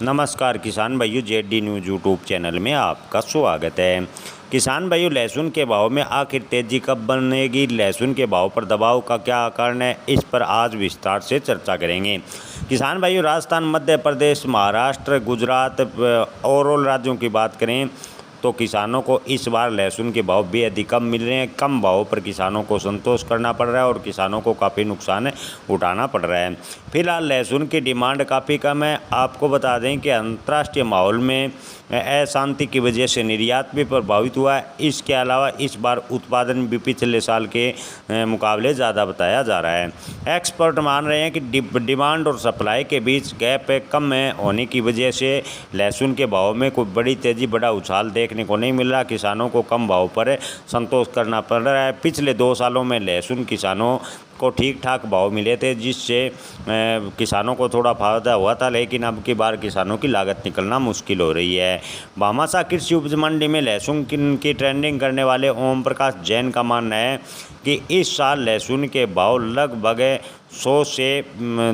नमस्कार किसान भाइयों, जेडी न्यूज़ यूट्यूब चैनल में आपका स्वागत है। किसान भाइयों, लहसुन के भाव में आखिर तेज़ी कब बनेगी? लहसुन के भाव पर दबाव का क्या कारण है? इस पर आज विस्तार से चर्चा करेंगे। किसान भाइयों, राजस्थान, मध्य प्रदेश, महाराष्ट्र, गुजरात और राज्यों की बात करें तो किसानों को इस बार लहसुन के भाव बेहद ही कम मिल रहे हैं। कम भाव पर किसानों को संतोष करना पड़ रहा है और किसानों को काफ़ी नुकसान उठाना पड़ रहा है। फिलहाल लहसुन की डिमांड काफ़ी कम है। आपको बता दें कि अंतर्राष्ट्रीय माहौल में अशांति की वजह से निर्यात भी प्रभावित हुआ है। इसके अलावा इस बार उत्पादन भी पिछले साल के मुकाबले ज़्यादा बताया जा रहा है। एक्सपर्ट मान रहे हैं कि डिमांड और सप्लाई के बीच गैप कम होने की वजह से लहसुन के भाव में कोई बड़ी तेज़ी, बड़ा उछाल देखने को नहीं मिल रहा। किसानों को कम भाव पर संतोष करना पड़ रहा है। पिछले 2 सालों में लहसुन किसानों को ठीक ठाक भाव मिले थे, जिससे किसानों को थोड़ा फायदा हुआ था, लेकिन अब की बार किसानों की लागत निकलना मुश्किल हो रही है। भामाशाह कृषि उपज मंडी में लहसुन की ट्रेंडिंग करने वाले ओम प्रकाश जैन का मानना है कि इस साल लहसुन के भाव लगभग 100 से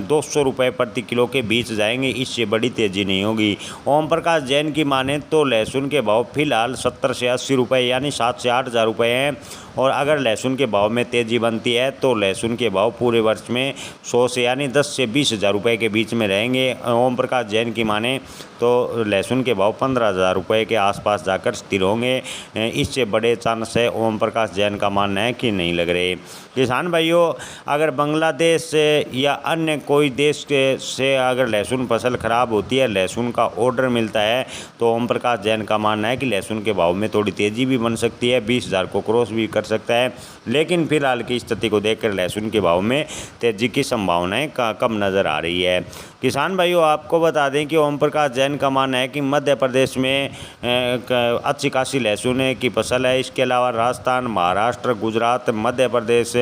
200 रुपये प्रति किलो के बीच जाएंगे। इससे बड़ी तेज़ी नहीं होगी। ओम प्रकाश जैन की माने तो लहसुन के भाव फिलहाल 70 से 80 रुपये यानी 7 से 8 हज़ार रुपये हैं, और अगर लहसुन के भाव में तेज़ी बनती है तो लहसुन के भाव पूरे वर्ष में 100 से यानी 10 से 20 हज़ार रुपये के बीच में रहेंगे। ओम प्रकाश जैन की माने तो लहसुन के भाव 15 हज़ार रुपये के आसपास जाकर स्थिर होंगे। इससे बड़े चांस है ओम प्रकाश जैन का मानना है कि नहीं लग रहे। किसान भाइयों, अगर बांग्लादेश से या अन्य कोई देश से अगर लहसुन फसल ख़राब होती है, लहसुन का ऑर्डर मिलता है, तो ओम प्रकाश जैन का मानना है कि लहसुन के भाव में थोड़ी तेज़ी भी बन सकती है, 20 हज़ार को क्रॉस भी कर सकता है। लेकिन फिलहाल की स्थिति को देखकर लहसुन के भाव में तेज़ी की संभावनाएं कम नज़र आ रही है। किसान भाइयों, आपको बता दें कि ओम प्रकाश जैन का मानना है कि मध्य प्रदेश में अच्छी खासी लहसुन की फसल है। इसके अलावा राजस्थान, महाराष्ट्र, गुजरात, मध्य प्रदेश,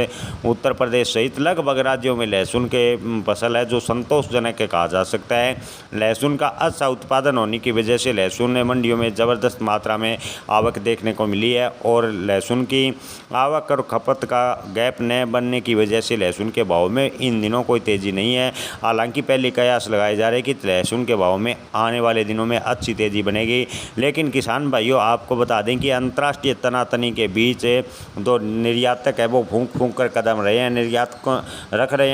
उत्तर प्रदेश सहित लगभग राज्यों में लहसुन के फसल है जो संतोषजनक कहा जा सकता है। लहसुन का अच्छा उत्पादन होने की वजह से लहसुन मंडियों में ज़बरदस्त मात्रा में आवक देखने को मिली है, और लहसुन की आवक और खपत का गैप न बनने की वजह से लहसुन के भाव में इन दिनों कोई तेज़ी नहीं है। हालांकि पहले कयास लगाए जा रहे हैं कि लहसुन के भाव में आने वाले दिनों में अच्छी तेज़ी बनेगी। लेकिन किसान भाइयों, आपको बता दें कि अंतर्राष्ट्रीय तनातनी के बीच दो निर्यातक है वो फूंक फूंक कर कदम रहे हैं,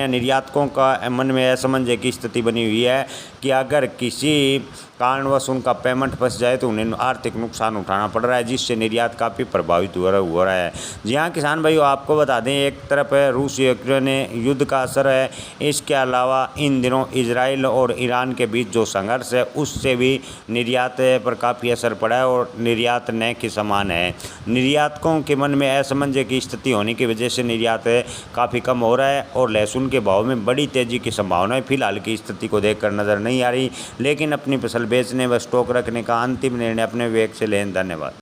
निर्यातकों का मन में असमंजस की स्थिति बनी हुई है कि अगर किसी कारणवश उनका पेमेंट फंस जाए तो उन्हें आर्थिक नुकसान उठाना पड़ रहा है, जिससे निर्यात काफ़ी प्रभावित हो रहा है। जी हाँ किसान भाइयों, आपको बता दें, एक तरफ है रूस यूक्रेन युद्ध का असर है। इसके अलावा इन दिनों इजराइल और ईरान के बीच जो संघर्ष है उससे भी निर्यात पर काफ़ी असर पड़ा है, और निर्यात न के समान है। निर्यातकों के मन में असमंजस की स्थिति होने की वजह से निर्यात काफ़ी कम हो रहा है, और लहसुन के भाव में बड़ी तेज़ी की संभावनाएं फिलहाल की स्थिति को देखकर नज़र नहीं आ रही। लेकिन अपनी फसल बेचने व स्टॉक रखने का अंतिम निर्णय अपने विवेक से लें। धन्यवाद।